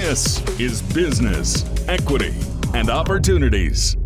This is Business, Equity, and Opportunities.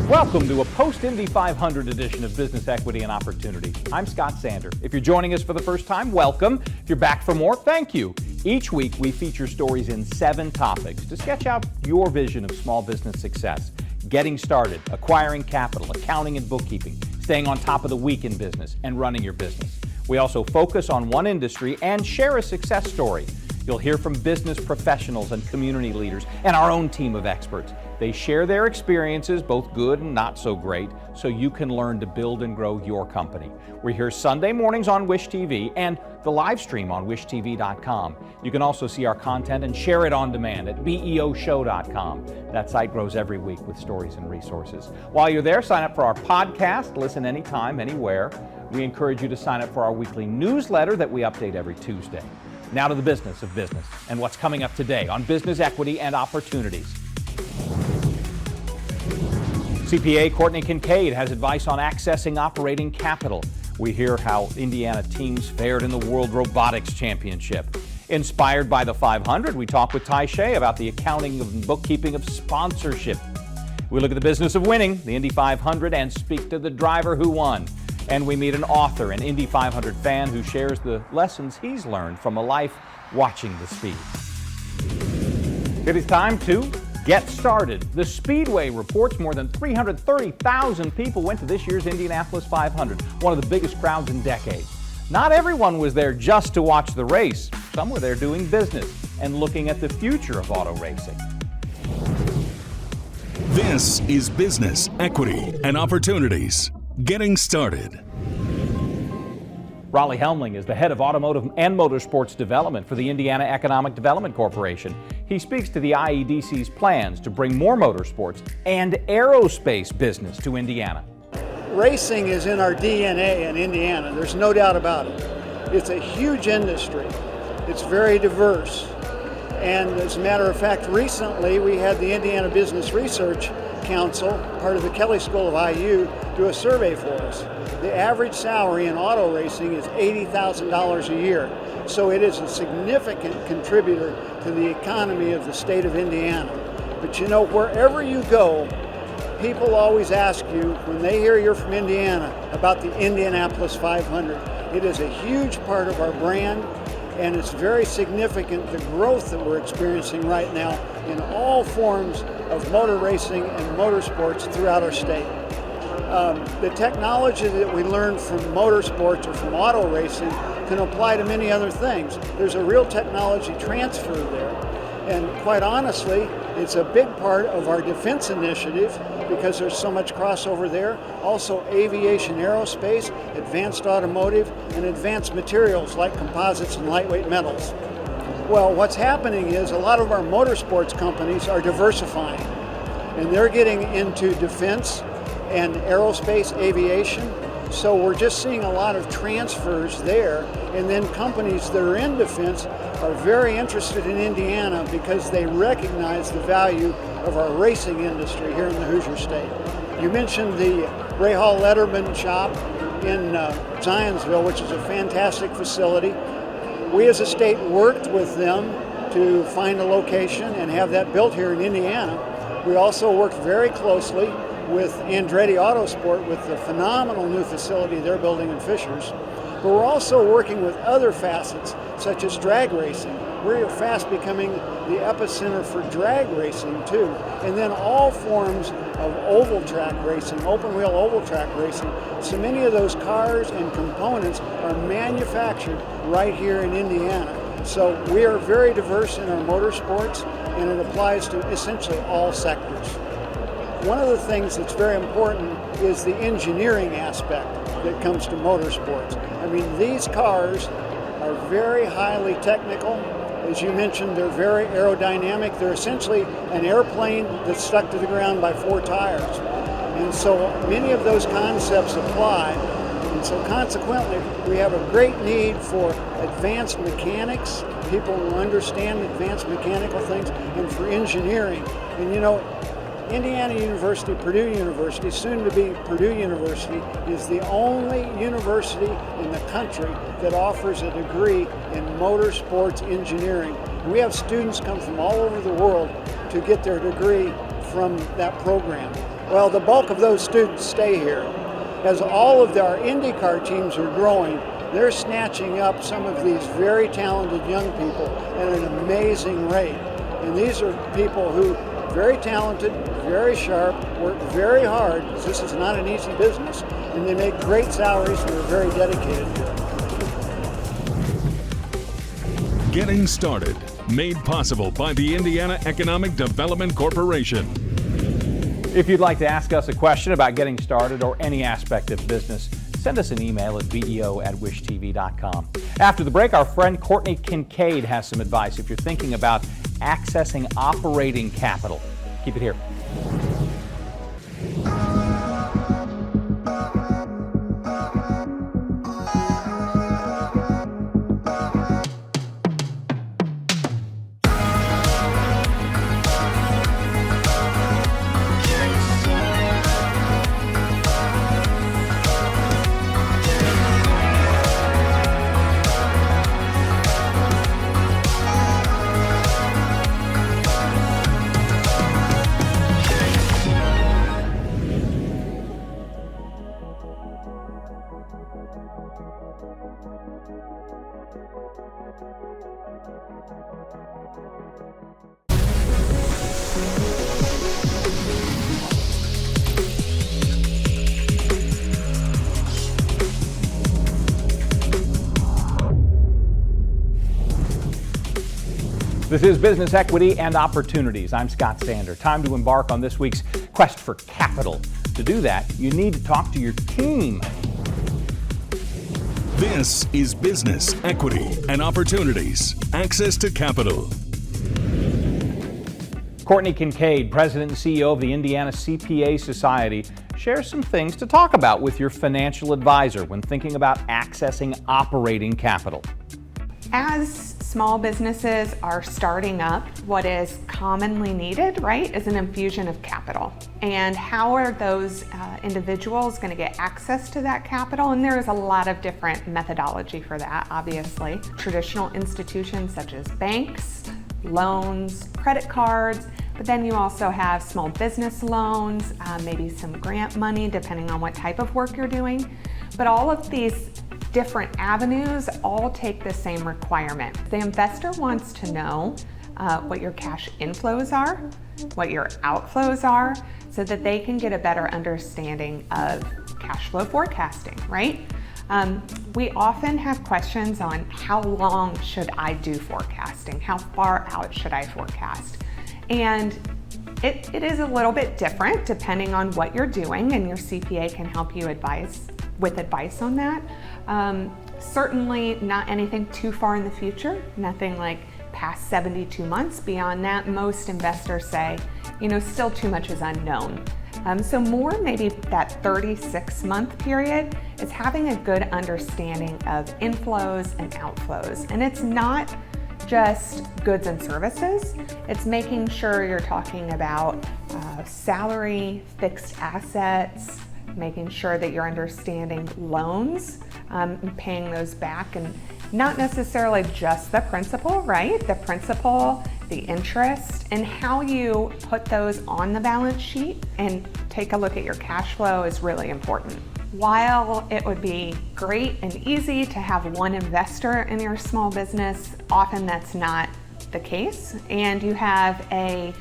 Welcome to a post-Indy 500 edition of Business, Equity, and Opportunity. I'm Scott Sander. If you're joining us for the first time, welcome. If you're back for more, thank you. Each week, we feature stories in 7 topics to sketch out your vision of small business success. Getting started, acquiring capital, accounting and bookkeeping, staying on top of the week in business, and running your business. We also focus on one industry and share a success story. You'll hear from business professionals and community leaders and our own team of experts. They share their experiences, both good and not so great, so you can learn to build and grow your company. We're here Sunday mornings on Wish TV and the live stream on wishtv.com. You can also see our content and share it on demand at beoshow.com. That site grows every week with stories and resources. While you're there, sign up for our podcast. Listen anytime, anywhere. We encourage you to sign up for our weekly newsletter that we update every Tuesday. Now to the business of business and what's coming up today on Business, Equity, and Opportunities. CPA Courtney Kincaid has advice on accessing operating capital. We hear how Indiana teams fared in the World Robotics Championship. Inspired by the 500, we talk with Ty Shea about the accounting and bookkeeping of sponsorship. We look at the business of winning, the Indy 500, and speak to the driver who won. And we meet an author, an Indy 500 fan who shares the lessons he's learned from a life watching the speed. It is time to get started. The Speedway reports more than 330,000 people went to this year's Indianapolis 500, one of the biggest crowds in decades. Not everyone was there just to watch the race. Some were there doing business and looking at the future of auto racing. This is Business, Equity, and Opportunities. Getting started. Rollie Helmling is the head of automotive and motorsports development for the Indiana Economic Development Corporation. He speaks to the IEDC's plans to bring more motorsports and aerospace business to Indiana. Racing is in our DNA in Indiana, there's no doubt about it. It's a huge industry, it's very diverse, and as a matter of fact, recently we had the Indiana Business Research Council, part of the Kelley School of IU, do a survey for us. The average salary in auto racing is $80,000 a year, so it is a significant contributor to the economy of the state of Indiana. But you know, wherever you go, people always ask you, when they hear you're from Indiana, about the Indianapolis 500. It is a huge part of our brand, and it's very significant, the growth that we're experiencing right now in all forms of motor racing and motorsports throughout our state. The technology that we learn from motorsports or from auto racing can apply to many other things. There's a real technology transfer there. And quite honestly, it's a big part of our defense initiative because there's so much crossover there. Also aviation, aerospace, advanced automotive, and advanced materials like composites and lightweight metals. Well, what's happening is a lot of our motorsports companies are diversifying, and they're getting into defense and aerospace, aviation. So we're just seeing a lot of transfers there, and then companies that are in defense are very interested in Indiana because they recognize the value of our racing industry here in the Hoosier State. You mentioned the Ray Hall Letterman shop in Zionsville, which is a fantastic facility. We as a state worked with them to find a location and have that built here in Indiana. We also worked very closely with Andretti Autosport with the phenomenal new facility they're building in Fishers. But we're also working with other facets, such as drag racing. We're fast becoming the epicenter for drag racing too. And then all forms of oval track racing, open wheel oval track racing. So many of those cars and components are manufactured right here in Indiana. So we are very diverse in our motorsports, and it applies to essentially all sectors. One of the things that's very important is the engineering aspect that comes to motorsports. I mean, these cars are very highly technical. As you mentioned, they're very aerodynamic. They're essentially an airplane that's stuck to the ground by 4 tires. And so many of those concepts apply. And so consequently, we have a great need for advanced mechanics, people who understand advanced mechanical things, and for engineering. And you know, Indiana University, Purdue University, soon to be Purdue University, is the only university in the country that offers a degree in motorsports engineering. And we have students come from all over the world to get their degree from that program. Well, the bulk of those students stay here. As all of our IndyCar teams are growing, they're snatching up some of these very talented young people at an amazing rate. And these are people who are very talented, very sharp, work very hard, because this is not an easy business, and they make great salaries and are very dedicated to it. Getting Started, made possible by the Indiana Economic Development Corporation. If you'd like to ask us a question about getting started or any aspect of business, send us an email at VEO@wishtv.com. After the break, our friend Courtney Kincaid has some advice if you're thinking about accessing operating capital. Keep it here. This is Business Equity and Opportunities. I'm Scott Sander. Time to embark on this week's quest for capital. To do that, you need to talk to your team. This is Business Equity and Opportunities. Access to capital. Courtney Kincaid, President and CEO of the Indiana CPA Society, shares some things to talk about with your financial advisor when thinking about accessing operating capital. As small businesses are starting up, what is commonly needed, right, is an infusion of capital. And how are those individuals going to get access to that capital? And there is a lot of different methodology for that, obviously. Traditional institutions such as banks, loans, credit cards, but then you also have small business loans, maybe some grant money, depending on what type of work you're doing. But all of these different avenues all take the same requirement. The investor wants to know what your cash inflows are, what your outflows are, so that they can get a better understanding of cash flow forecasting, right? We often have questions on how long should I do forecasting? How far out should I forecast? And it is a little bit different depending on what you're doing, and your CPA can help you with advice on that. Certainly not anything too far in the future, nothing like past 72 months. Beyond that, most investors say, still too much is unknown. So more maybe that 36-month period is having a good understanding of inflows and outflows. And it's not just goods and services, it's making sure you're talking about salary, fixed assets, making sure that you're understanding loans, and paying those back, and not necessarily just the principal, right? The principal, the interest, and how you put those on the balance sheet and take a look at your cash flow is really important. While it would be great and easy to have one investor in your small business, often that's not the case, and you have a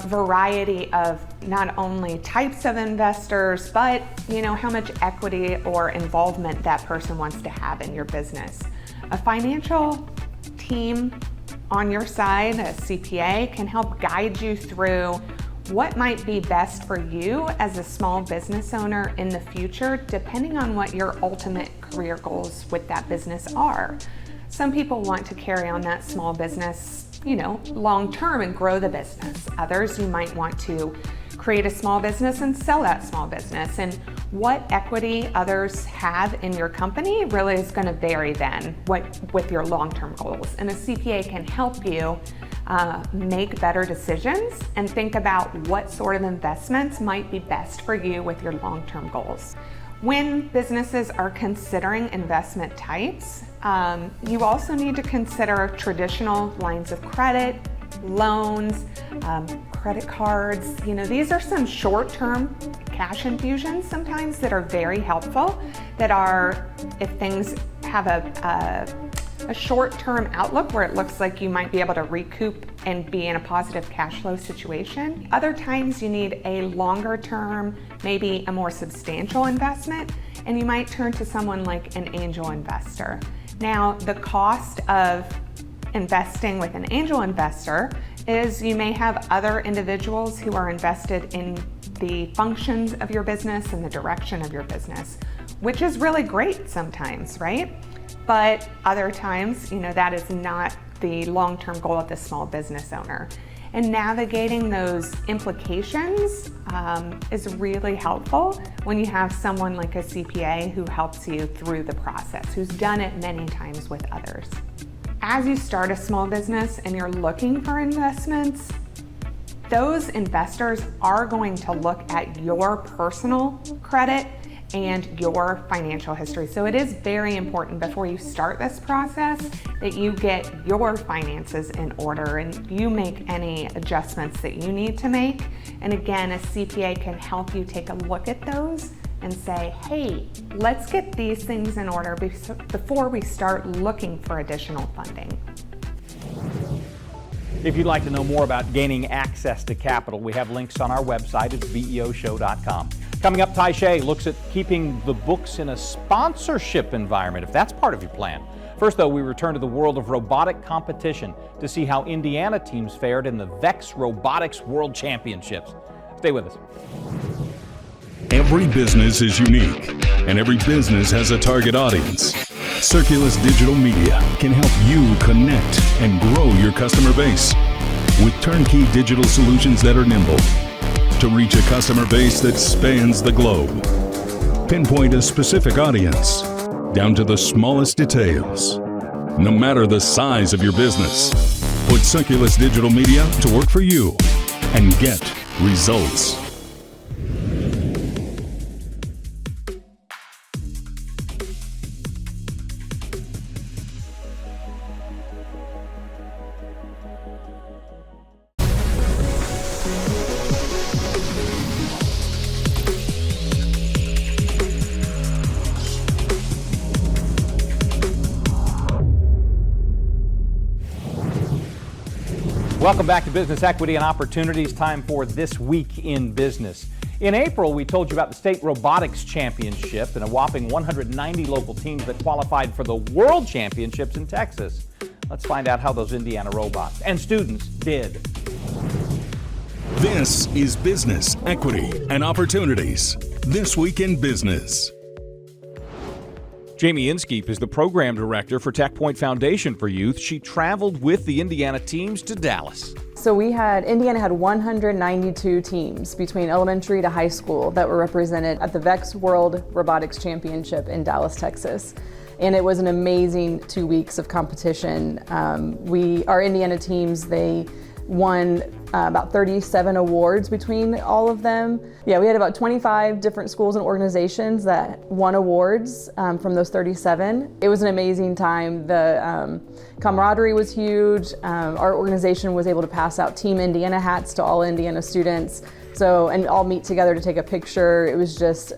variety of not only types of investors, but how much equity or involvement that person wants to have in your business. A financial team on your side, a CPA, can help guide you through what might be best for you as a small business owner in the future, depending on what your ultimate career goals with that business are. Some people want to carry on that small business long term and grow the business. Others, you might want to create a small business and sell that small business. And what equity others have in your company really is going to vary then with your long-term goals. And a CPA can help you make better decisions and think about what sort of investments might be best for you with your long-term goals. When businesses are considering investment types, you also need to consider traditional lines of credit, loans, credit cards. These are some short-term cash infusions sometimes that are very helpful, that are, if things have a short-term outlook where it looks like you might be able to recoup and be in a positive cash flow situation. Other times you need a longer-term, maybe a more substantial investment, and you might turn to someone like an angel investor. Now, the cost of investing with an angel investor is you may have other individuals who are invested in the functions of your business and the direction of your business, which is really great sometimes, right? But other times, that is not the long-term goal of the small business owner. And navigating those implications is really helpful when you have someone like a CPA who helps you through the process, who's done it many times with others. As you start a small business and you're looking for investments, those investors are going to look at your personal credit and your financial history. So it is very important before you start this process that you get your finances in order and you make any adjustments that you need to make. And again, a CPA can help you take a look at those and say, hey, let's get these things in order before we start looking for additional funding. If you'd like to know more about gaining access to capital, we have links on our website. It's VEOshow.com. Coming up, Tai Shea looks at keeping the books in a sponsorship environment, if that's part of your plan. First, though, we return to the world of robotic competition to see how Indiana teams fared in the VEX Robotics World Championships. Stay with us. Every business is unique, and every business has a target audience. Circulus Digital Media can help you connect and grow your customer base with turnkey digital solutions that are nimble to reach a customer base that spans the globe. Pinpoint a specific audience down to the smallest details. No matter the size of your business, put Circulus Digital Media to work for you and get results. Welcome back to Business Equity and Opportunities. Time for This Week in Business. In April, we told you about the State Robotics Championship and a whopping 190 local teams that qualified for the World Championships in Texas. Let's find out how those Indiana robots and students did. This is Business Equity and Opportunities. This Week in Business. Jamie Inskeep is the program director for TechPoint Foundation for Youth. She traveled with the Indiana teams to Dallas. So Indiana had 192 teams between elementary to high school that were represented at the VEX World Robotics Championship in Dallas, Texas. And it was an amazing 2 weeks of competition. Our Indiana teams, they won about 37 awards between all of them. Yeah, we had about 25 different schools and organizations that won awards from those 37. It was an amazing time. The camaraderie was huge. Our organization was able to pass out Team Indiana hats to all Indiana students. And all meet together to take a picture. It was just,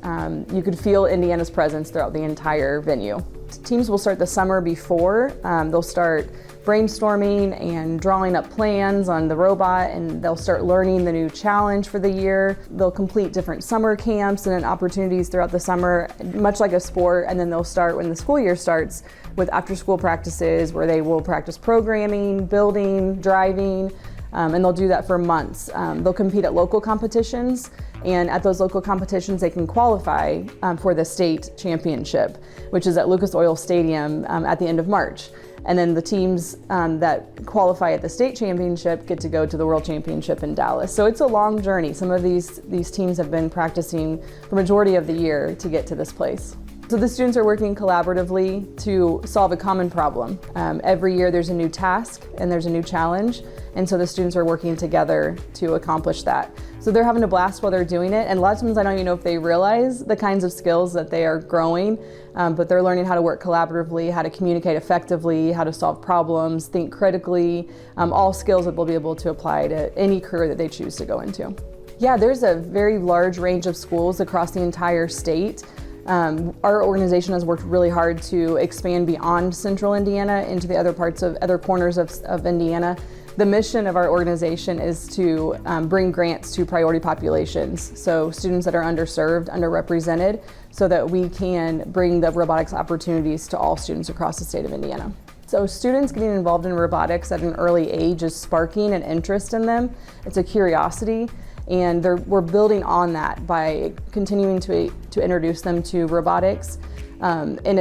you could feel Indiana's presence throughout the entire venue. Teams will start the summer before. They'll start brainstorming and drawing up plans on the robot, and they'll start learning the new challenge for the year. They'll complete different summer camps and opportunities throughout the summer, much like a sport, and then they'll start when the school year starts with after-school practices where they will practice programming, building, driving, and they'll do that for months. They'll compete at local competitions, and at those local competitions they can qualify for the state championship, which is at Lucas Oil Stadium at the end of March. And then the teams that qualify at the state championship get to go to the World Championship in Dallas. So it's a long journey. Some of these teams have been practicing for the majority of the year to get to this place. So the students are working collaboratively to solve a common problem. Every year there's a new task and there's a new challenge, and so the students are working together to accomplish that. So they're having a blast while they're doing it, and a lot of times I don't even know if they realize the kinds of skills that they are growing, but they're learning how to work collaboratively, how to communicate effectively, how to solve problems, think critically, all skills that they'll be able to apply to any career that they choose to go into. Yeah, there's a very large range of schools across the entire state. Our organization has worked really hard to expand beyond central Indiana into the other corners of Indiana. The mission of our organization is to bring grants to priority populations, so students that are underserved, underrepresented, so that we can bring the robotics opportunities to all students across the state of Indiana. So students getting involved in robotics at an early age is sparking an interest in them. It's a curiosity. And we're building on that by continuing to introduce them to robotics, and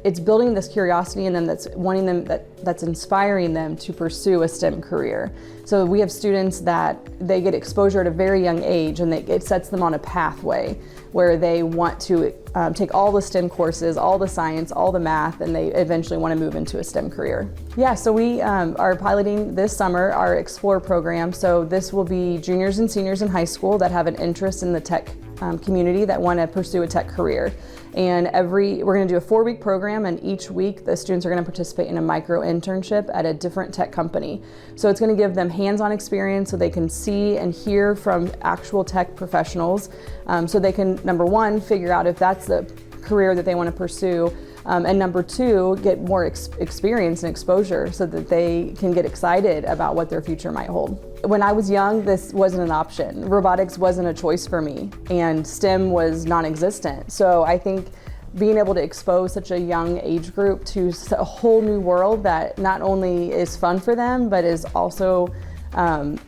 it's building this curiosity in them that's inspiring them to pursue a STEM career. So we have students that they get exposure at a very young age, and it sets them on a pathway where they want to take all the STEM courses, all the science, all the math, and they eventually want to move into a STEM career. Yeah, so we are piloting this summer our Explore program. So this will be juniors and seniors in high school that have an interest in the tech community that want to pursue a tech career. And we're going to do a 4-week program, and each week the students are going to participate in a micro internship at a different tech company. So it's going to give them hands-on experience so they can see and hear from actual tech professionals, so they can, number one, figure out if that's the career that they want to pursue, and number two, get more experience and exposure so that they can get excited about what their future might hold. When I was young, this wasn't an option. Robotics wasn't a choice for me, and STEM was non-existent. So I think being able to expose such a young age group to a whole new world that not only is fun for them, but is also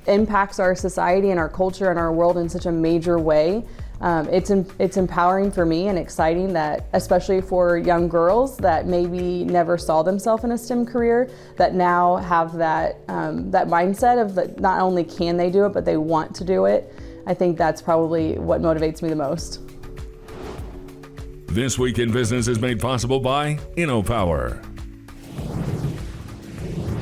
impacts our society and our culture and our world in such a major way. It's empowering for me and exciting, that especially for young girls that maybe never saw themselves in a STEM career, that now have that mindset of that not only can they do it, but they want to do it. I think that's probably what motivates me the most. This Week in Business is made possible by InnoPower.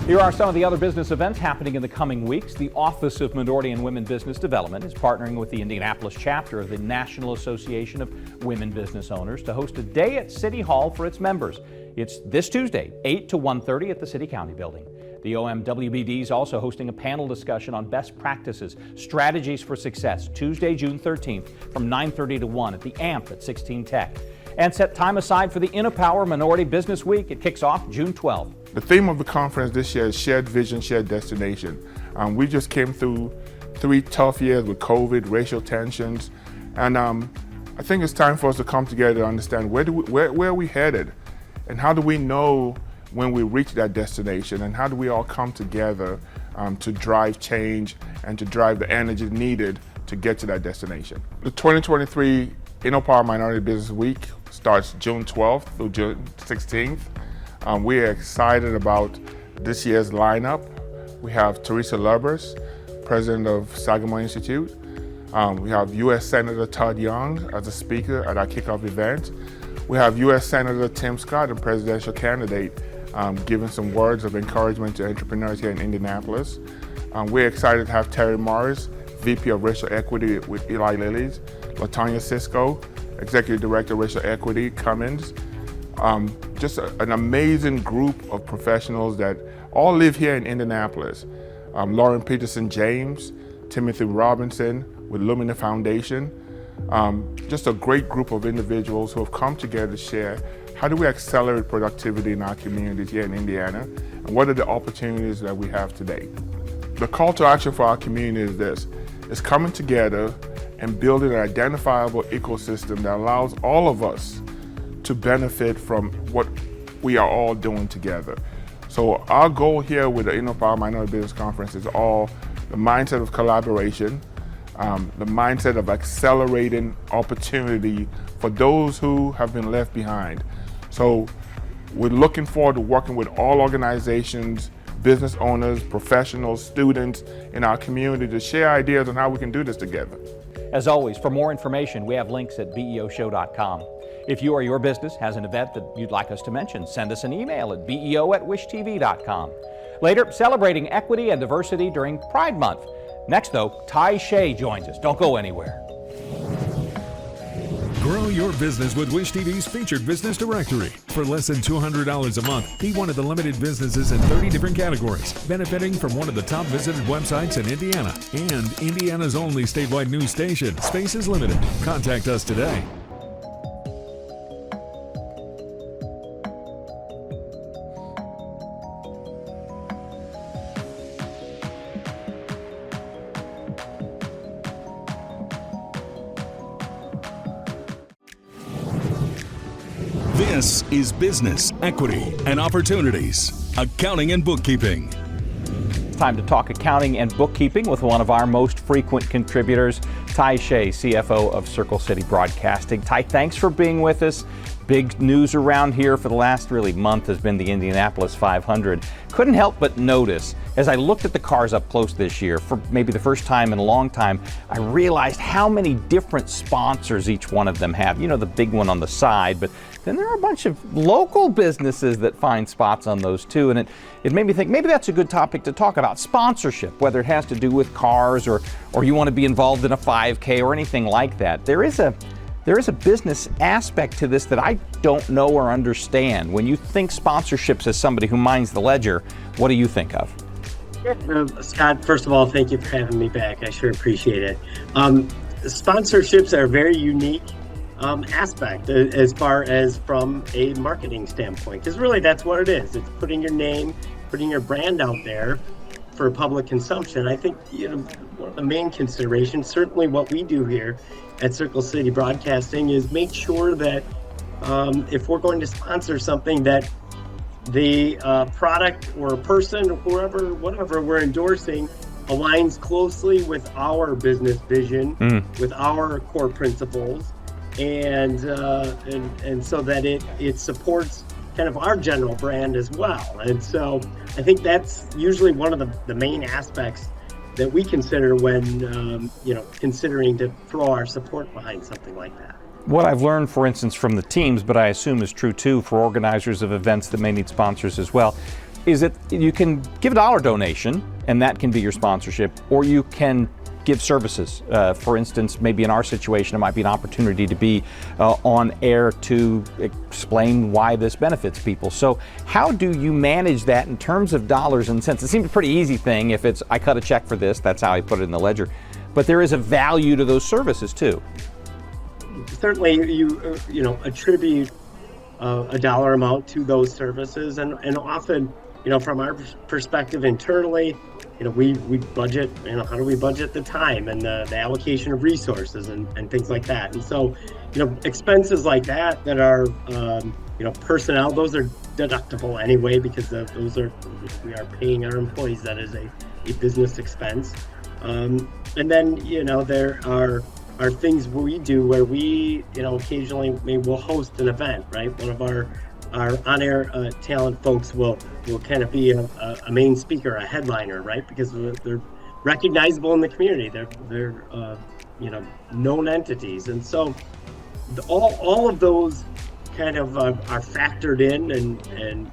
Here are some of the other business events happening in the coming weeks. The Office of Minority and Women Business Development is partnering with the Indianapolis chapter of the National Association of Women Business Owners to host a day at City Hall for its members. It's this Tuesday, 8 to 1:30 at the City County Building. The OMWBD is also hosting a panel discussion on best practices, strategies for success, Tuesday, June 13th from 9:30 to 1 at the AMP at 16 Tech. And set time aside for the InnoPower Minority Business Week. It kicks off June 12th. The theme of the conference this year is Shared Vision, Shared Destination. We just came through 3 tough years with COVID, racial tensions, and I think it's time for us to come together to understand where are we headed, and how do we know when we reach that destination, and how do we all come together to drive change and to drive the energy needed to get to that destination. The 2023 InnoPower Minority Business Week starts June 12th through June 16th. We are excited about this year's lineup. We have Teresa Lubbers, president of Sagamore Institute. We have U.S. Senator Todd Young as a speaker at our kickoff event. We have U.S. Senator Tim Scott, a presidential candidate, giving some words of encouragement to entrepreneurs here in Indianapolis. We're excited to have Terry Morris, VP of Racial Equity with Eli Lilly's, LaTanya Cisco, Executive Director of Racial Equity, Cummins. Just an amazing group of professionals that all live here in Indianapolis. Lauren Peterson James, Timothy Robinson with Lumina Foundation. Just a great group of individuals who have come together to share how do we accelerate productivity in our communities here in Indiana, and what are the opportunities that we have today. The call to action for our community is this: is coming together and building an identifiable ecosystem that allows all of us to benefit from what we are all doing together. So our goal here with the InnoPower Minority Business Conference is all the mindset of collaboration, the mindset of accelerating opportunity for those who have been left behind. So we're looking forward to working with all organizations, business owners, professionals, students in our community to share ideas on how we can do this together. As always, for more information, we have links at beoshow.com. If you or your business has an event that you'd like us to mention, send us an email at beo@wishtv.com. Later, celebrating equity and diversity during Pride Month. Next, though, Ty Shea joins us. Don't go anywhere. Grow your business with Wish TV's featured business directory. For less than $200 a month, be one of the limited businesses in 30 different categories, benefiting from one of the top visited websites in Indiana and Indiana's only statewide news station. Space is limited. Contact us today. This is Business, Equity, and Opportunities, Accounting and Bookkeeping. It's time to talk accounting and bookkeeping with one of our most frequent contributors, Ty Shea, CFO of Circle City Broadcasting. Ty, thanks for being with us. Big news around here for the last month has been the Indianapolis 500. Couldn't help but notice, as I looked at the cars up close this year, for maybe the first time in a long time, I realized how many different sponsors each one of them have. You know, the big one on the side, but then there are a bunch of local businesses that find spots on those too. And it made me think maybe that's a good topic to talk about, sponsorship, whether it has to do with cars or you want to be involved in a 5K or anything like that. There is a business aspect to this that I don't know or understand. When you think sponsorships as somebody who minds the ledger, what do you think of? Scott, first of all, thank you for having me back. I sure appreciate it. Sponsorships are a very unique aspect as far as from a marketing standpoint, because really that's what it is. It's putting your name, putting your brand out there for public consumption. I think one of the main considerations, certainly what we do here at Circle City Broadcasting, is make sure that if we're going to sponsor something, that the product or person, whoever, whatever we're endorsing, aligns closely with our business vision, with our core principles, and so that it supports kind of our general brand as well. And so I think that's usually one of the main aspects that we consider when considering to throw our support behind something like that. What I've learned, for instance, from the teams, but I assume is true too for organizers of events that may need sponsors as well, is that you can give a dollar donation, and that can be your sponsorship, or you can give services. For instance, maybe in our situation, it might be an opportunity to be on air to explain why this benefits people. So how do you manage that in terms of dollars and cents? It seems a pretty easy thing. If it's, I cut a check for this, that's how I put it in the ledger. But there is a value to those services too. Certainly, you attribute a dollar amount to those services, and often, from our perspective internally, we budget, how do we budget the time and the allocation of resources and things like that. And so, expenses like that are, personnel, those are deductible anyway, because we are paying our employees. That is a business expense. And then, there are things we do where we, occasionally we'll host an event, right? One of our on-air talent folks will kind of be a main speaker, a headliner, right? Because they're recognizable in the community. They're known entities, and so all of those kind of are factored in, and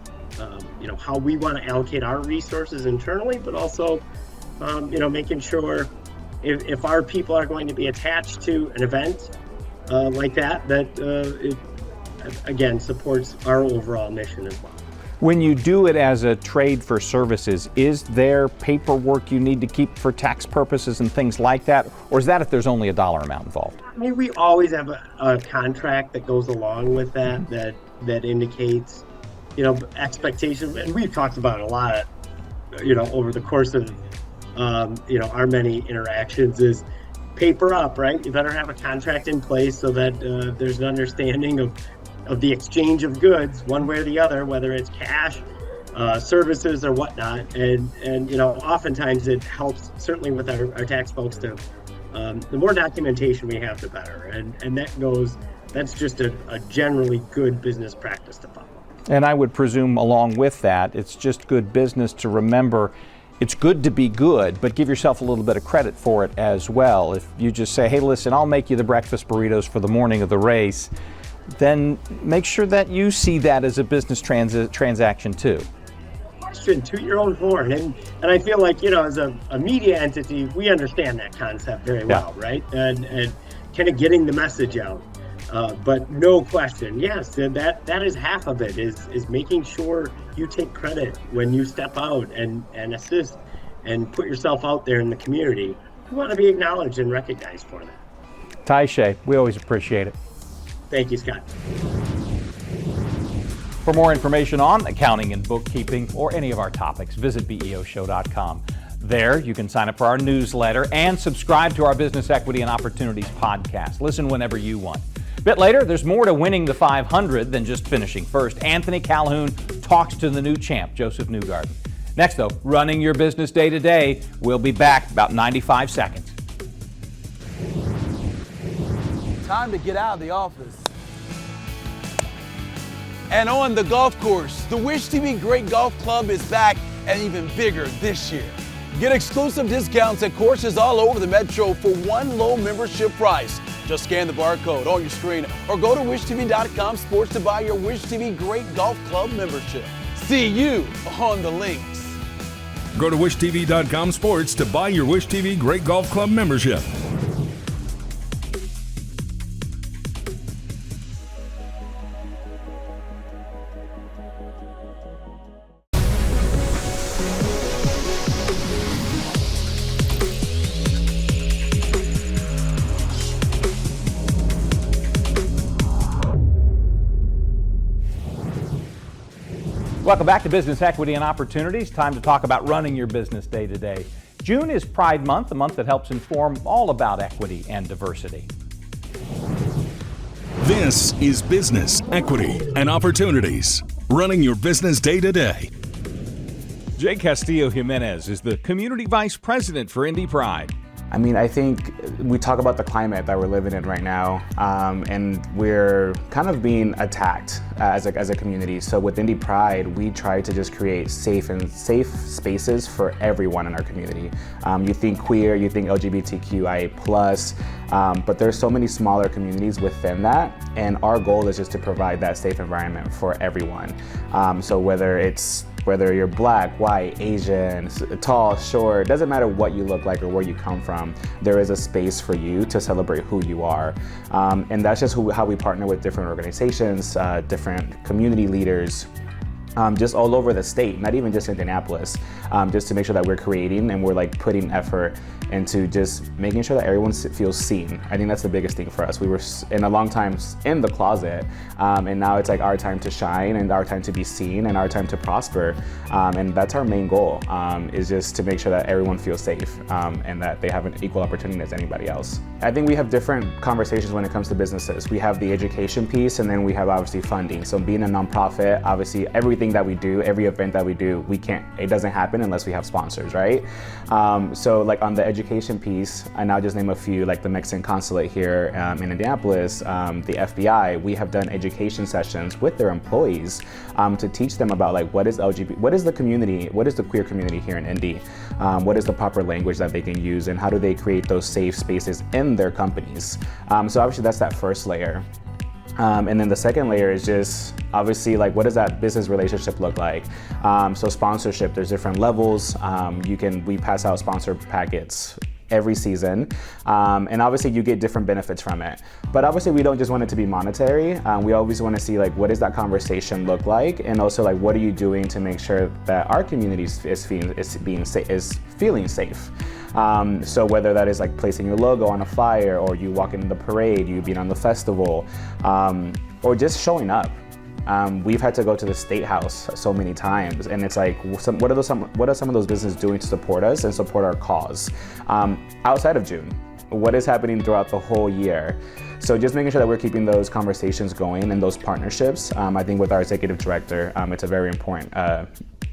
how we want to allocate our resources internally, but also making sure if our people are going to be attached to an event like that it again supports our overall mission as well. When you do it as a trade for services, is there paperwork you need to keep for tax purposes and things like that? Or is that if there's only a dollar amount involved? I mean, we always have a contract that goes along with that indicates, expectations. And we've talked about it a lot, over the course of, our many interactions, is paper up, right? You better have a contract in place so that there's an understanding of the exchange of goods, one way or the other, whether it's cash, services, or whatnot. And oftentimes it helps, certainly with our tax folks, to the more documentation we have, the better. And that's just a generally good business practice to follow. And I would presume along with that, it's just good business to remember it's good to be good, but give yourself a little bit of credit for it as well. If you just say, hey, listen, I'll make you the breakfast burritos for the morning of the race, then make sure that you see that as a business transaction too. To your own horn, and I feel like, as a media entity, we understand that concept very well, right? And kind of getting the message out. But no question, yes, that is half of it, is making sure you take credit when you step out and assist and put yourself out there in the community. You want to be acknowledged and recognized for that. Taisha, we always appreciate it. Thank you, Scott. For more information on accounting and bookkeeping or any of our topics, visit beoshow.com. There, you can sign up for our newsletter and subscribe to our Business Equity and Opportunities podcast. Listen whenever you want. A bit later, there's more to winning the 500 than just finishing first. Anthony Calhoun talks to the new champ, Joseph Newgarden. Next, though, running your business day to day. We'll be back about 95 seconds. Time to get out of the office. And on the golf course, the Wish TV Great Golf Club is back and even bigger this year. Get exclusive discounts at courses all over the metro for one low membership price. Just scan the barcode on your screen or go to wishtv.com sports to buy your Wish TV Great Golf Club membership. See you on the links. Go to wishtv.com sports to buy your Wish TV Great Golf Club membership. Welcome back to Business Equity and Opportunities. Time to talk about running your business day to day. June is Pride Month, a month that helps inform all about equity and diversity. This is Business Equity and Opportunities, running your business day to day. Jay Castillo Jimenez is the Community Vice President for Indy Pride. I mean, I think we talk about the climate that we're living in right now, and we're kind of being attacked as a community. So with Indy Pride, we try to just create safe spaces for everyone in our community. You think queer, you think LGBTQIA+, but there's so many smaller communities within that, and our goal is just to provide that safe environment for everyone. So whether you're black, white, Asian, tall, short, doesn't matter what you look like or where you come from, there is a space for you to celebrate who you are. And that's just how we partner with different organizations, different community leaders, just all over the state, not even just Indianapolis, just to make sure that we're creating and we're like putting effort into just making sure that everyone feels seen. I think that's the biggest thing for us. We were in a long time in the closet, and now it's like our time to shine and our time to be seen and our time to prosper. And that's our main goal, is just to make sure that everyone feels safe and that they have an equal opportunity as anybody else. I think we have different conversations when it comes to businesses. We have the education piece, and then we have obviously funding. So being a nonprofit, obviously everything that we do, every event that we do, it doesn't happen unless we have sponsors, right? So like on the education piece, I now just name a few, like the Mexican consulate here in Indianapolis, the FBI, we have done education sessions with their employees to teach them about like what is the community, what is the queer community here in Indy, what is the proper language that they can use, and how do they create those safe spaces in their companies. So obviously that's that first layer. And then the second layer is just obviously like what does that business relationship look like? So sponsorship, there's different levels. We pass out sponsor packets every season, and obviously you get different benefits from it. But obviously we don't just want it to be monetary. We always want to see like what does that conversation look like, and also like what are you doing to make sure that our community is feeling safe. So whether that is like placing your logo on a flyer, or you walking in the parade, you being on the festival, or just showing up. We've had to go to the State House so many times, and it's like, what are some of those businesses doing to support us and support our cause? Outside of June, what is happening throughout the whole year? So just making sure that we're keeping those conversations going and those partnerships. I think with our executive director, it's a very important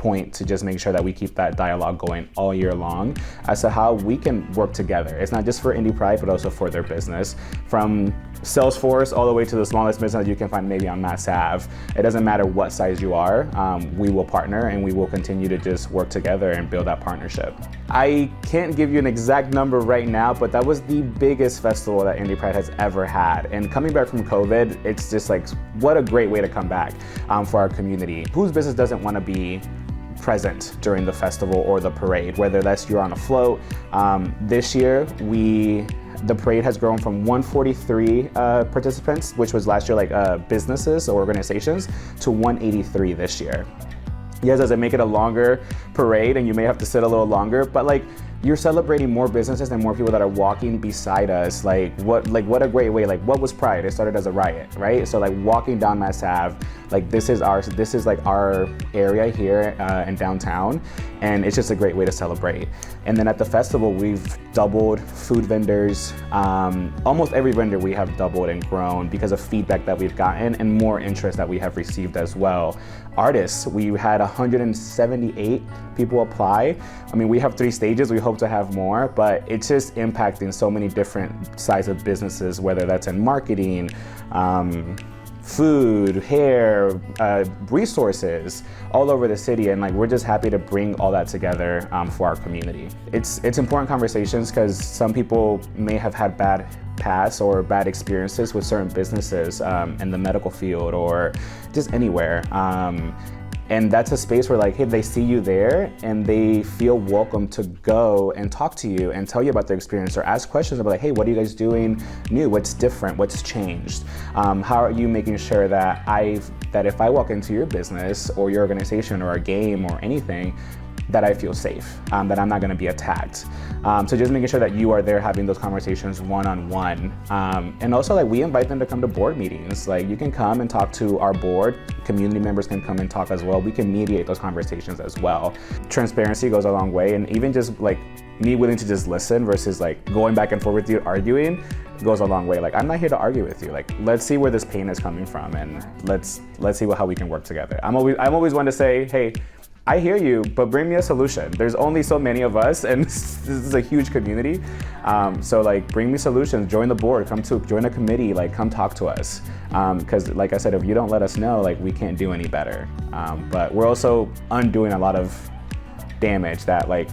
point to just make sure that we keep that dialogue going all year long as to how we can work together. It's not just for Indy Pride, but also for their business. From Salesforce all the way to the smallest business you can find maybe on Mass Ave. It doesn't matter what size you are, we will partner and we will continue to just work together and build that partnership. I can't give you an exact number right now, but that was the biggest festival that Indy Pride has ever had. And coming back from COVID, it's just like, what a great way to come back for our community. Whose business doesn't want to be present during the festival or the parade, whether that's you're on a float. This year, the parade has grown from 143 participants, which was last year like businesses or organizations, to 183 this year. Yes, does it make it a longer parade and you may have to sit a little longer, but like you're celebrating more businesses and more people that are walking beside us. Like what a great way. Like what was Pride? It started as a riot, right? So like walking down Mass Ave, like this is like our area here in downtown, and it's just a great way to celebrate. And then at the festival, we've doubled food vendors. Almost every vendor we have doubled and grown because of feedback that we've gotten and more interest that we have received as well. Artists, we had 178 people apply. I mean, we have 3 stages, we hope to have more, but it's just impacting so many different sides of businesses, whether that's in marketing, food, hair, resources, all over the city, and like we're just happy to bring all that together for our community. It's important conversations because some people may have had bad past or bad experiences with certain businesses in the medical field or just anywhere. And that's a space where like, hey, they see you there and they feel welcome to go and talk to you and tell you about their experience or ask questions about like, hey, what are you guys doing new? What's different? What's changed? How are you making sure that if I walk into your business or your organization or a game or anything, that I feel safe, that I'm not gonna be attacked. So just making sure that you are there having those conversations one-on-one. And also like we invite them to come to board meetings. Like you can come and talk to our board, community members can come and talk as well. We can mediate those conversations as well. Transparency goes a long way, and even just like me willing to just listen versus like going back and forth with you arguing goes a long way. Like I'm not here to argue with you. Like let's see where this pain is coming from and let's see how we can work together. I'm always one to say, hey, I hear you, but bring me a solution. There's only so many of us, and this is a huge community. So like, bring me solutions. Join the board. Join a committee. Like, come talk to us. Because, like I said, if you don't let us know, like, we can't do any better. But we're also undoing a lot of damage that like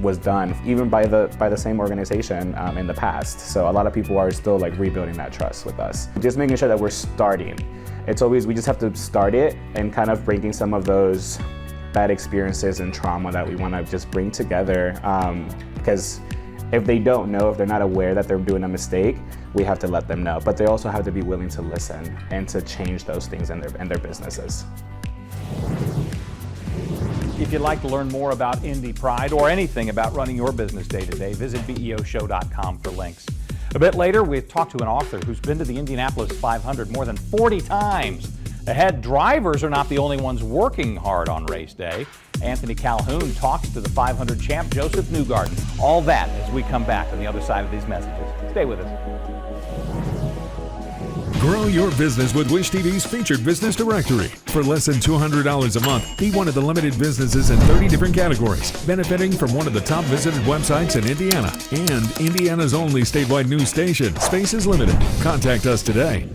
was done, even by the same organization in the past. So a lot of people are still like rebuilding that trust with us. Just making sure that we're starting. It's always we just have to start it and kind of breaking some of those bad experiences and trauma that we want to just bring together, because if they don't know, if they're not aware that they're doing a mistake, we have to let them know. But they also have to be willing to listen and to change those things in their businesses. If you'd like to learn more about Indy Pride or anything about running your business day to day, visit BEOshow.com for links. A bit later, we talked to an author who's been to the Indianapolis 500 more than 40 times. Ahead, drivers are not the only ones working hard on race day. Anthony Calhoun talks to the 500 champ Joseph Newgarden. All that as we come back on the other side of these messages. Stay with us. Grow your business with Wish TV's featured business directory. For less than $200 a month, be one of the limited businesses in 30 different categories, benefiting from one of the top visited websites in Indiana and Indiana's only statewide news station. Space is limited. Contact us today.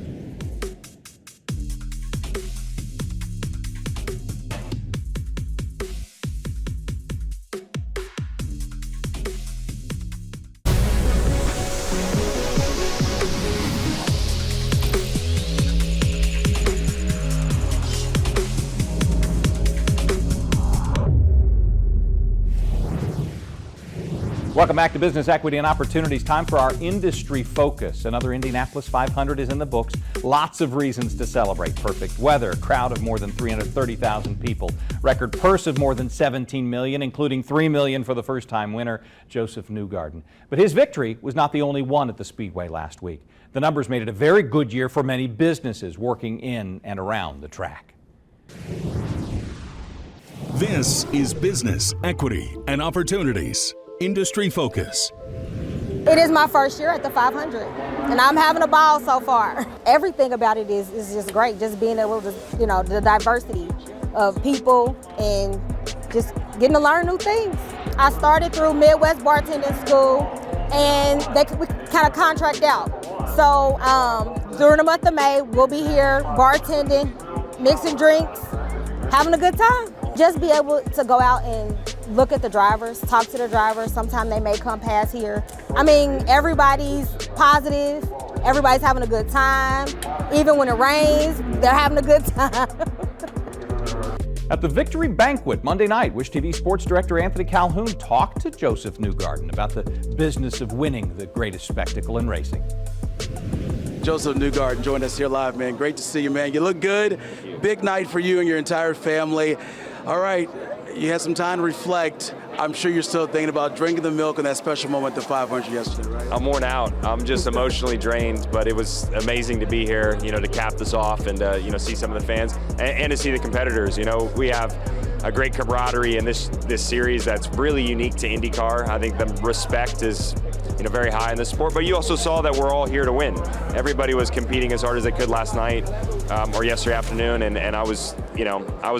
Welcome back to Business Equity and Opportunities. Time for our industry focus. Another Indianapolis 500 is in the books. Lots of reasons to celebrate. Perfect weather, crowd of more than 330,000 people, record purse of more than $17 million, including $3 million for the first-time winner, Joseph Newgarden. But his victory was not the only one at the Speedway last week. The numbers made it a very good year for many businesses working in and around the track. This is Business Equity and Opportunities. Industry focus. It is my first year at the 500, and I'm having a ball so far. Everything about it is just great, just being able to, the diversity of people and just getting to learn new things. I started through Midwest Bartending School, and they kind of contract out. So during the month of May, we'll be here bartending, mixing drinks, having a good time. Just be able to go out and look at the drivers, talk to the drivers. Sometimes they may come past here. I mean, everybody's positive. Everybody's having a good time. Even when it rains, they're having a good time. At the Victory Banquet Monday night, Wish TV Sports Director Anthony Calhoun talked to Joseph Newgarden about the business of winning the greatest spectacle in racing. Joseph Newgarden joined us here live, man. Great to see you, man. You look good. Big night for you and your entire family. All right, you had some time to reflect. I'm sure you're still thinking about drinking the milk and that special moment at the 500 yesterday, right? I'm worn out. I'm just emotionally drained, but it was amazing to be here, to cap this off and, see some of the fans and to see the competitors. We have a great camaraderie in this series that's really unique to IndyCar. I think the respect is very high in the sport, but you also saw that we're all here to win. Everybody was competing as hard as they could last night or yesterday afternoon, and I was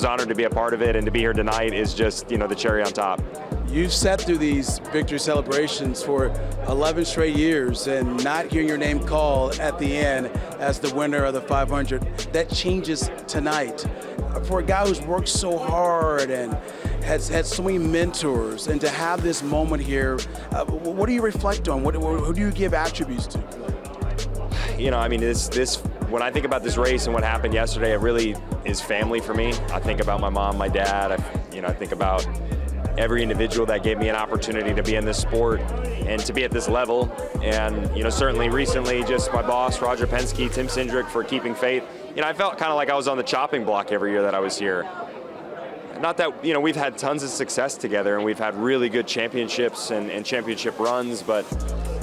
honored to be a part of it, and to be here tonight is just, the cherry on top. You've sat through these victory celebrations for 11 straight years, and not hearing your name called at the end as the winner of the 500, that changes tonight. For a guy who's worked so hard and has had so many mentors, and to have this moment here, what do you reflect on? Who do you give attributes to? When I think about this race and what happened yesterday, it really is family for me. I think about my mom, my dad. I think about every individual that gave me an opportunity to be in this sport and to be at this level. And, certainly recently, just my boss, Roger Penske, Tim Cindric, for keeping faith. I felt kind of like I was on the chopping block every year that I was here. Not that, we've had tons of success together and we've had really good championships and championship runs, but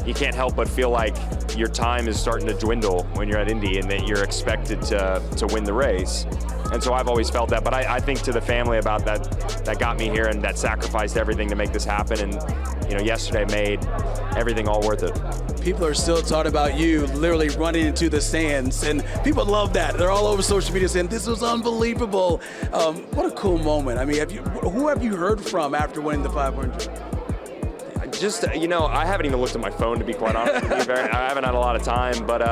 you can't help but feel like your time is starting to dwindle when you're at Indy and that you're expected to win the race. And so I've always felt that, but I think to the family about that got me here and that sacrificed everything to make this happen, and yesterday made everything all worth it. People are still talking about you literally running into the stands, and people love that. They're all over social media saying this was unbelievable. What a cool moment. I mean, who have you heard from after winning the 500? Just, I haven't even looked at my phone, to be quite honest with you. I haven't had a lot of time, but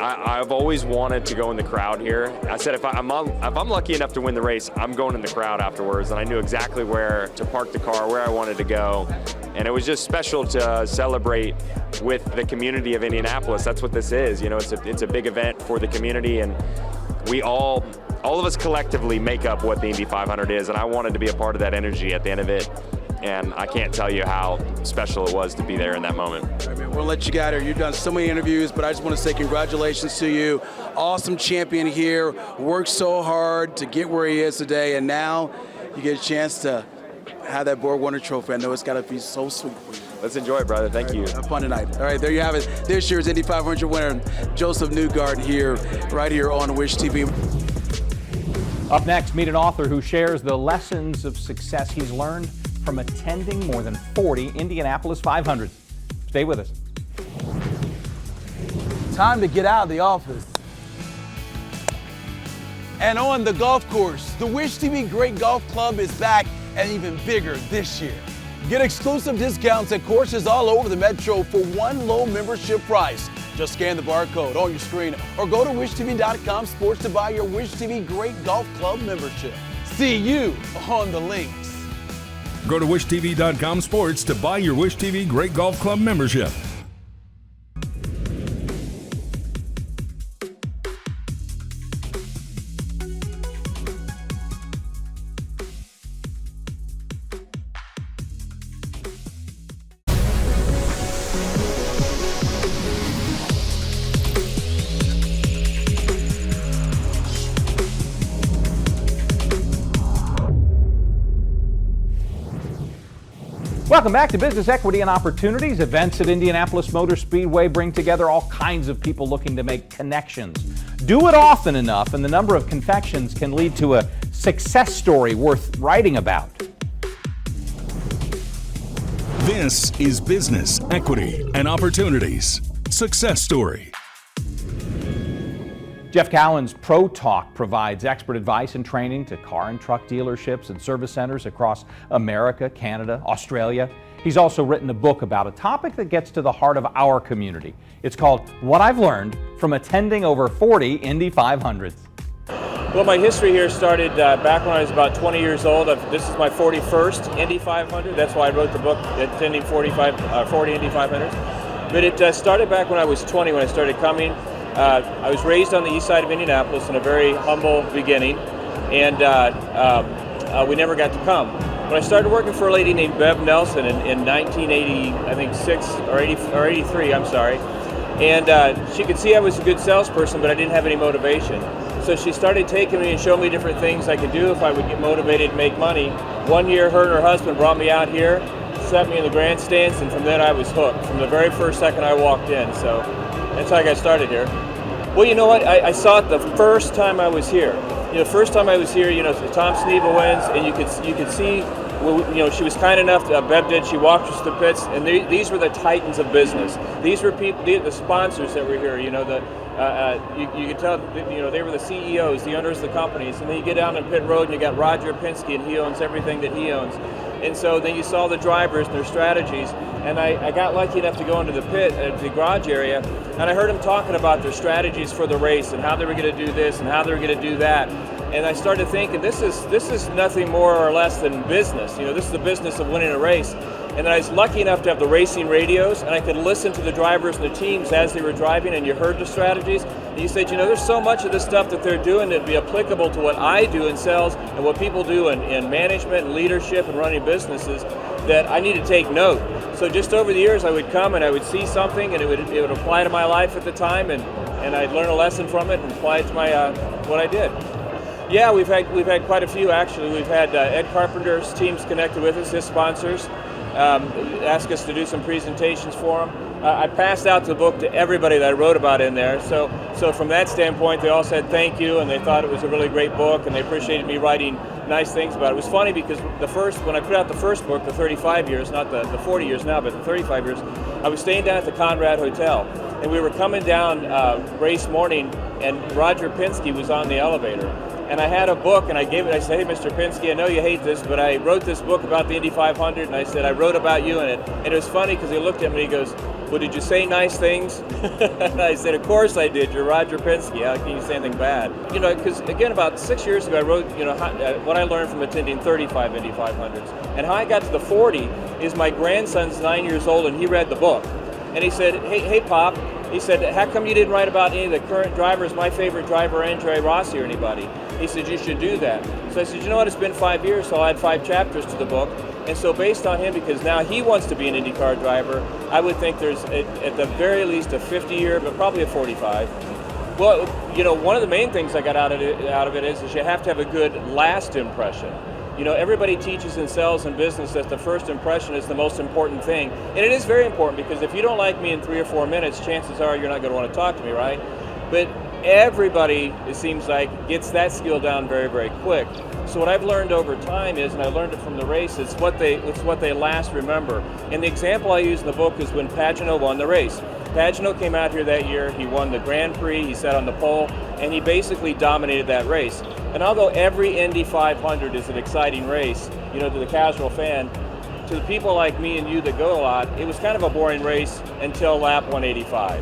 I've always wanted to go in the crowd here. I said if I'm lucky enough to win the race, I'm going in the crowd afterwards, and I knew exactly where to park the car, where I wanted to go, and it was just special to celebrate with the community of Indianapolis. That's what this is. It's a big event for the community, and we all of us collectively make up what the Indy 500 is, and I wanted to be a part of that energy at the end of it. And I can't tell you how special it was to be there in that moment. All right, man, we'll let you get here. You've done so many interviews, but I just want to say congratulations to you. Awesome champion here, worked so hard to get where he is today, and now you get a chance to have that Borg Warner trophy. I know it's got to be so sweet for you. Let's enjoy it, brother. Thank you. Have fun tonight. All right, there you have it. This year's Indy 500 winner, Joseph Newgarden here, right here on Wish TV. Up next, meet an author who shares the lessons of success he's learned from attending more than 40 Indianapolis 500s. Stay with us. Time to get out of the office. And on the golf course, the Wish TV Great Golf Club is back and even bigger this year. Get exclusive discounts at courses all over the metro for one low membership price. Just scan the barcode on your screen or go to wishtv.com/sports to buy your Wish TV Great Golf Club membership. See you on the links. Go to wishtv.com/sports to buy your Wish TV Great Golf Club membership. Welcome back to Business Equity and Opportunities. Events at Indianapolis Motor Speedway bring together all kinds of people looking to make connections. Do it often enough, and the number of connections can lead to a success story worth writing about. This is Business Equity and Opportunities Success Story. Jeff Cowan's Pro Talk provides expert advice and training to car and truck dealerships and service centers across America, Canada, Australia. He's also written a book about a topic that gets to the heart of our community. It's called What I've Learned from Attending Over 40 Indy 500s. Well, my history here started back when I was about 20 years old. This is my 41st Indy 500. That's why I wrote the book, Attending 40 Indy 500s. But it started back when I was 20 when I started coming. I was raised on the east side of Indianapolis in a very humble beginning, and we never got to come. But I started working for a lady named Bev Nelson in 1980, I think 83, I'm sorry. And she could see I was a good salesperson, but I didn't have any motivation. So she started taking me and showing me different things I could do if I would get motivated and make money. One year, her and her husband brought me out here, set me in the grandstands, and from then I was hooked from the very first second I walked in. So that's how I got started here. Well, you know what? I saw it the first time I was here. You know, the first time I was here, you know, Tom Sneva wins, and you could see, you know, she was kind enough to, Bev did, she walked us to the pits, and these were the titans of business. These were people, the sponsors that were here, you know, you could tell, you know, they were the CEOs, the owners of the companies, and then you get down in pit road and you got Roger Penske, and he owns everything that he owns. And so then you saw the drivers and their strategies, and I got lucky enough to go into the pit at the garage area, and I heard them talking about their strategies for the race and how they were going to do this and how they were going to do that. And I started thinking, this is nothing more or less than business. You know, this is the business of winning a race. And then I was lucky enough to have the racing radios, and I could listen to the drivers and the teams as they were driving, and you heard the strategies. And you said, you know, there's so much of this stuff that they're doing that'd be applicable to what I do in sales and what people do in management and leadership and running businesses that I need to take note. So just over the years, I would come and I would see something, and it would apply to my life at the time, and I'd learn a lesson from it and apply it to my what I did. Yeah, we've had quite a few actually. We've had Ed Carpenter's teams connected with us, his sponsors. Asked us to do some presentations for them. I passed out the book to everybody that I wrote about in there. So from that standpoint, they all said thank you, and they thought it was a really great book, and they appreciated me writing nice things about it. It was funny because when I put out the first book, the 35 years, not the 40 years now, but the 35 years, I was staying down at the Conrad Hotel, and we were coming down race morning, and Roger Penske was on the elevator. And I had a book, and I gave it. I said, "Hey, Mr. Penske, I know you hate this, but I wrote this book about the Indy 500." And I said, "I wrote about you in it." And it was funny because he looked at me and he goes, "Well, did you say nice things?" And I said, "Of course I did. You're Roger Penske. How can you say anything bad?" You know, because again, about 6 years ago, I wrote, you know, what I learned from attending 35 Indy 500s, and how I got to the 40 is my grandson's 9 years old, and he read the book, and he said, "Hey, Pop." He said, "How come you didn't write about any of the current drivers, my favorite driver, Andre Rossi, or anybody?" He said, "You should do that." So I said, "You know what, it's been 5 years, so I'll add 5 chapters to the book." And so based on him, because now he wants to be an IndyCar driver, I would think there's at the very least a 50-year, but probably a 45. Well, you know, one of the main things I got out of it is you have to have a good last impression. You know, everybody teaches in sales and business that the first impression is the most important thing. And it is very important, because if you don't like me in 3 or 4 minutes, chances are you're not going to want to talk to me, right? But everybody, it seems like, gets that skill down very, very quick. So what I've learned over time is, and I learned it from the race, it's what they last remember. And the example I use in the book is when Pagenaud won the race. Pagenaud came out here that year, he won the Grand Prix, he sat on the pole, and he basically dominated that race. And although every Indy 500 is an exciting race, you know, to the casual fan, to the people like me and you that go a lot, it was kind of a boring race until lap 185.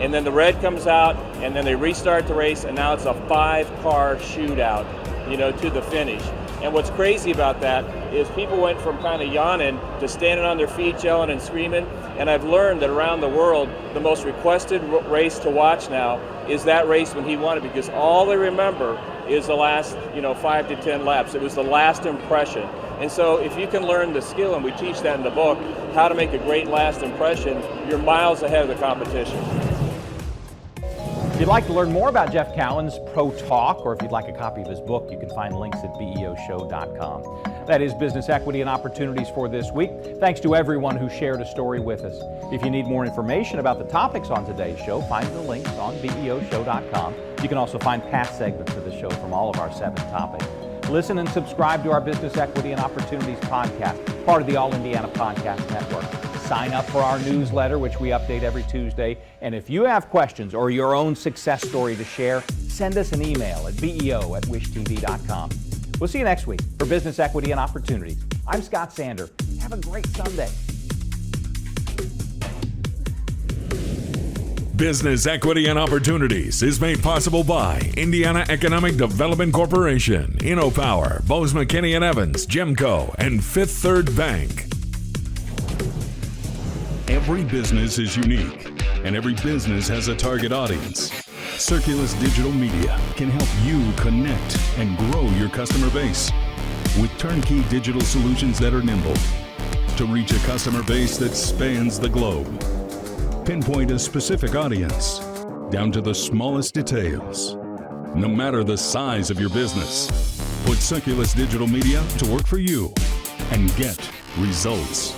And then the red comes out, and then they restart the race, and now it's a 5-car shootout, you know, to the finish. And what's crazy about that is people went from kind of yawning to standing on their feet, yelling and screaming. And I've learned that around the world, the most requested race to watch now is that race when he won it, because all they remember is the last, you know, 5 to 10 laps. It was the last impression. And so if you can learn the skill, and we teach that in the book, how to make a great last impression, you're miles ahead of the competition. If you'd like to learn more about Jeff Cowan's Pro Talk, or if you'd like a copy of his book, you can find links at BEOshow.com. That is business equity and opportunities for this week. Thanks to everyone who shared a story with us. If you need more information about the topics on today's show, find the links on BEOshow.com. You can also find past segments of the show from all of our 7 topics. Listen and subscribe to our Business Equity and Opportunities podcast, part of the All Indiana Podcast Network. Sign up for our newsletter, which we update every Tuesday. And if you have questions or your own success story to share, send us an email at beo@wishtv.com. We'll see you next week for Business Equity and Opportunities. I'm Scott Sander. Have a great Sunday. Business Equity and Opportunities is made possible by Indiana Economic Development Corporation, InnoPower, Bose McKinney & Evans, Gemco, and Fifth Third Bank. Every business is unique, and every business has a target audience. Circulus Digital Media can help you connect and grow your customer base with turnkey digital solutions that are nimble to reach a customer base that spans the globe. Pinpoint a specific audience down to the smallest details. No matter the size of your business, put Circulus Digital Media to work for you and get results.